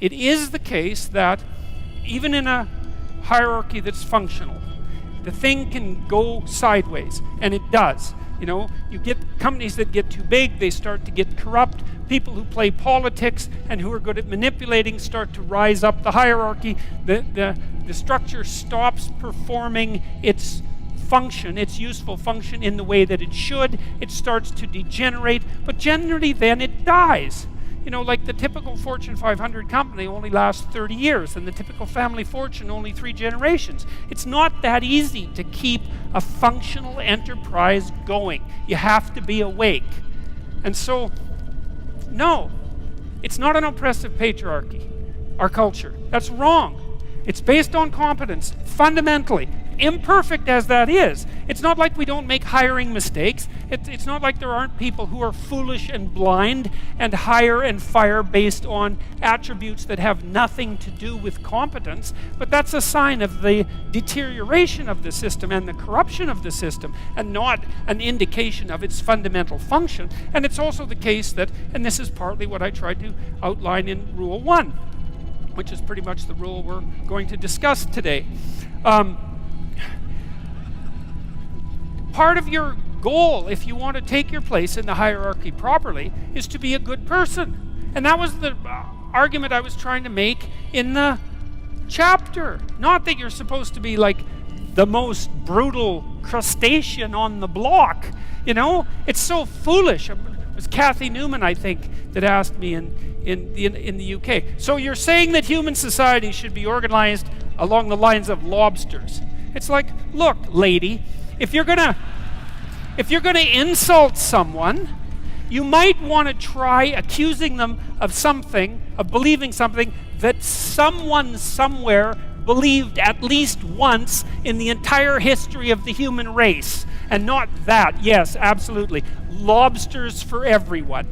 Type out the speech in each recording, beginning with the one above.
it is the case that even in a hierarchy that's functional, the thing can go sideways, and it does. You get companies that get too big, they start to get corrupt. People who play politics and who are good at manipulating start to rise up the hierarchy. The structure stops performing its function, its useful function in the way that it should. It starts to degenerate, but generally then it dies. Like the typical Fortune 500 company only lasts 30 years, and the typical family fortune only 3 generations. It's not that easy to keep a functional enterprise going. You have to be awake. And so, no, it's not an oppressive patriarchy, our culture. That's wrong. It's based on competence, fundamentally. Imperfect as that is. It's not like we don't make hiring mistakes. It's not like there aren't people who are foolish and blind and hire and fire based on attributes that have nothing to do with competence, but that's a sign of the deterioration of the system and the corruption of the system, and not an indication of its fundamental function. And it's also the case that, and this is partly what I tried to outline in Rule 1, which is pretty much the rule we're going to discuss today. Part of your goal, if you want to take your place in the hierarchy properly, is to be a good person. And that was the argument I was trying to make in the chapter. Not that you're supposed to be like the most brutal crustacean on the block. It's so foolish. It was Kathy Newman, I think, that asked me in the UK. So you're saying that human society should be organized along the lines of lobsters. It's like, look, lady, if you're gonna insult someone, you might want to try accusing them of something, of believing something that someone somewhere believed at least once in the entire history of the human race. And not that. Yes, absolutely. Lobsters for everyone.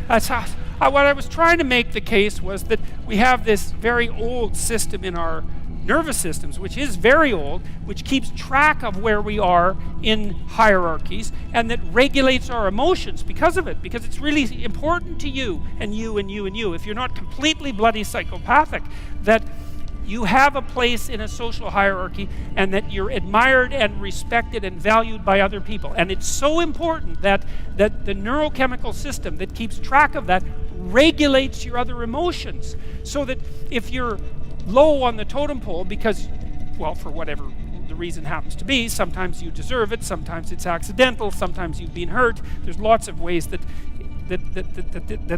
That's how, what I was trying to make the case was that we have this very old system in our nervous systems, which is very old, which keeps track of where we are in hierarchies, and that regulates our emotions because of it, because it's really important to you and you and you and you, if you're not completely bloody psychopathic, that you have a place in a social hierarchy and that you're admired and respected and valued by other people. And it's so important that the neurochemical system that keeps track of that regulates your other emotions, so that if you're low on the totem pole because, well, for whatever the reason happens to be, sometimes you deserve it, sometimes it's accidental, sometimes you've been hurt, there's lots of ways that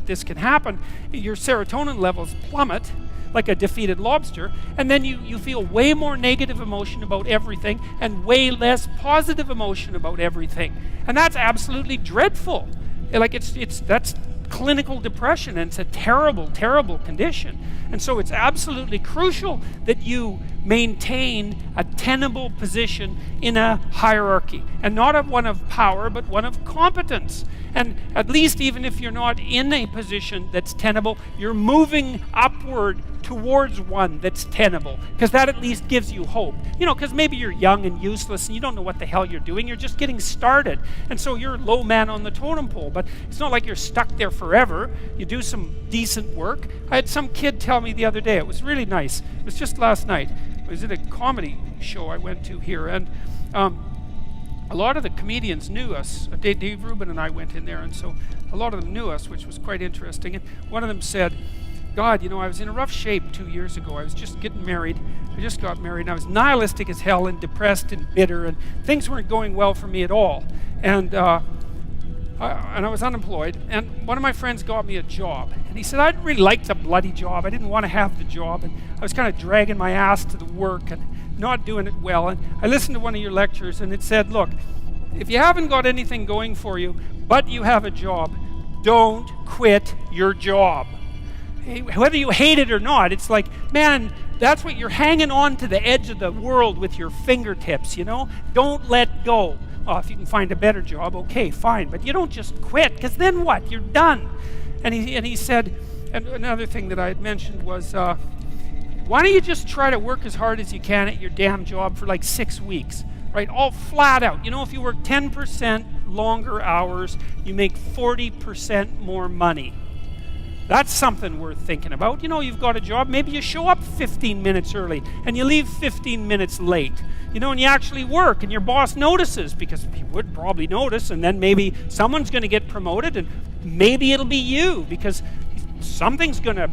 this can happen, your serotonin levels plummet like a defeated lobster, and then you feel way more negative emotion about everything and way less positive emotion about everything. And that's absolutely dreadful. That's clinical depression, and it's a terrible, terrible condition. And so it's absolutely crucial that you maintain a tenable position in a hierarchy, and not one of power, but one of competence. And at least even if you're not in a position that's tenable, you're moving upward towards one that's tenable, because that at least gives you hope. Because maybe you're young and useless and you don't know what the hell you're doing. You're just getting started. And so you're low man on the totem pole, but it's not like you're stuck there forever. You do some decent work. I had some kid tell me the other day, it was really nice. It was just last night. I was at a comedy show I went to here, and a lot of the comedians knew us. Dave Rubin and I went in there, and so a lot of them knew us, which was quite interesting. And one of them said, God, I was in a rough shape 2 years ago. I was just getting married. I just got married, and I was nihilistic as hell and depressed and bitter, and things weren't going well for me at all. And I was unemployed, and one of my friends got me a job. And he said, I didn't really like the bloody job. I didn't want to have the job, and I was kind of dragging my ass to the work and not doing it well. And I listened to one of your lectures, and it said, look, if you haven't got anything going for you, but you have a job, don't quit your job. Whether you hate it or not, it's like, man, that's what you're hanging on to the edge of the world with your fingertips, Don't let go. Oh, if you can find a better job, okay, fine. But you don't just quit, because then what? You're done. And he said, and another thing that I had mentioned was, why don't you just try to work as hard as you can at your damn job for like 6 weeks, right? All flat out. If you work 10% longer hours, you make 40% more money. That's something worth thinking about. You know, you've got a job, maybe you show up 15 minutes early and you leave 15 minutes late. You know, and you actually work and your boss notices, because he would probably notice, and then maybe someone's going to get promoted and maybe it'll be you, because something's going to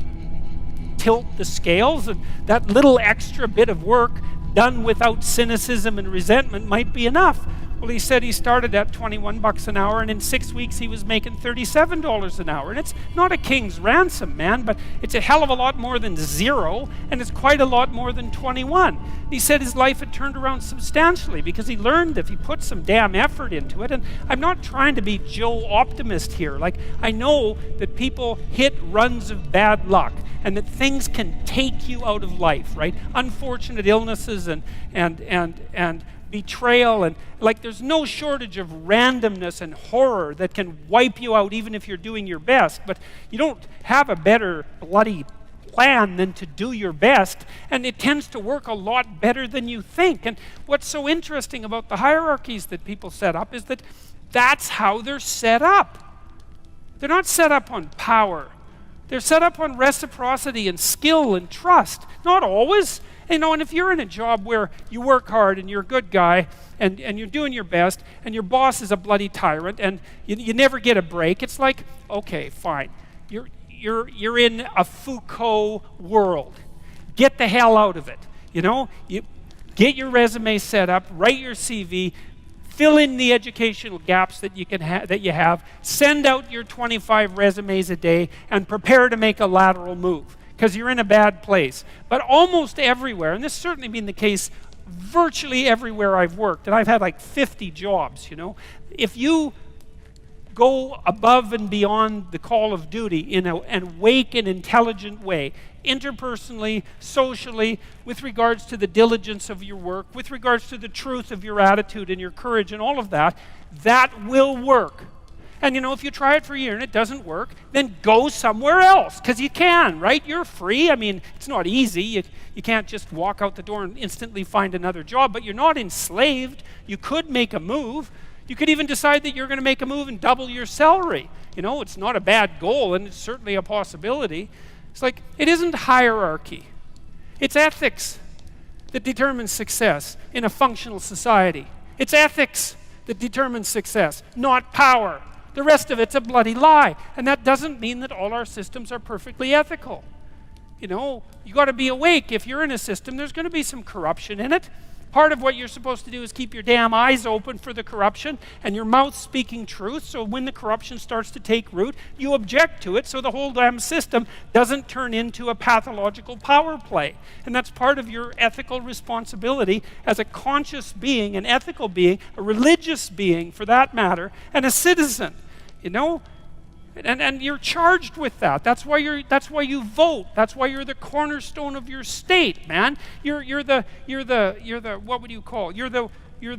tilt the scales, and that little extra bit of work done without cynicism and resentment might be enough. Well, he said he started at 21 bucks an hour, and in 6 weeks he was making $37 an hour. And it's not a king's ransom, man, but it's a hell of a lot more than zero, and it's quite a lot more than 21. He said his life had turned around substantially because he learned if he put some damn effort into it. And I'm not trying to be Joe Optimist here. Like, I know that people hit runs of bad luck, and that things can take you out of life, right? Unfortunate illnesses and betrayal, and like, there's no shortage of randomness and horror that can wipe you out even if you're doing your best. But you don't have a better bloody plan than to do your best, and it tends to work a lot better than you think. And what's so interesting about the hierarchies that people set up is that that's how they're set up. They're not set up on power. They're set up on reciprocity and skill and trust. Not always. You know, and if you're in a job where you work hard and you're a good guy and you're doing your best and your boss is a bloody tyrant and you never get a break, it's like, okay, fine. You're in a Foucault world. Get the hell out of it. You know, you get your resume set up, write your CV, fill in the educational gaps that you have, send out your 25 resumes a day, and prepare to make a lateral move, because you're in a bad place. But almost everywhere, and this has certainly been the case virtually everywhere I've worked, and I've had like 50 jobs, you know, if you go above and beyond the call of duty in an awake and intelligent way, interpersonally, socially, with regards to the diligence of your work, with regards to the truth of your attitude and your courage and all of that, that will work. And you know, if you try it for a year and it doesn't work, then go somewhere else, because you can, right? You're free. I mean, it's not easy. You can't just walk out the door and instantly find another job, but you're not enslaved. You could make a move. You could even decide that you're going to make a move and double your salary. You know, it's not a bad goal, and it's certainly a possibility. It's like, it isn't hierarchy. It's ethics that determines success in a functional society. It's ethics that determines success, not power. The rest of it's a bloody lie. And that doesn't mean that all our systems are perfectly ethical. You know, you got to be awake. If you're in a system, there's going to be some corruption in it. Part of what you're supposed to do is keep your damn eyes open for the corruption and your mouth speaking truth, so when the corruption starts to take root, you object to it so the whole damn system doesn't turn into a pathological power play. And that's part of your ethical responsibility as a conscious being, an ethical being, a religious being for that matter, and a citizen, you know? And you're charged with that. That's why you vote. That's why you're the cornerstone of your state, man. You're the what would you call? You're the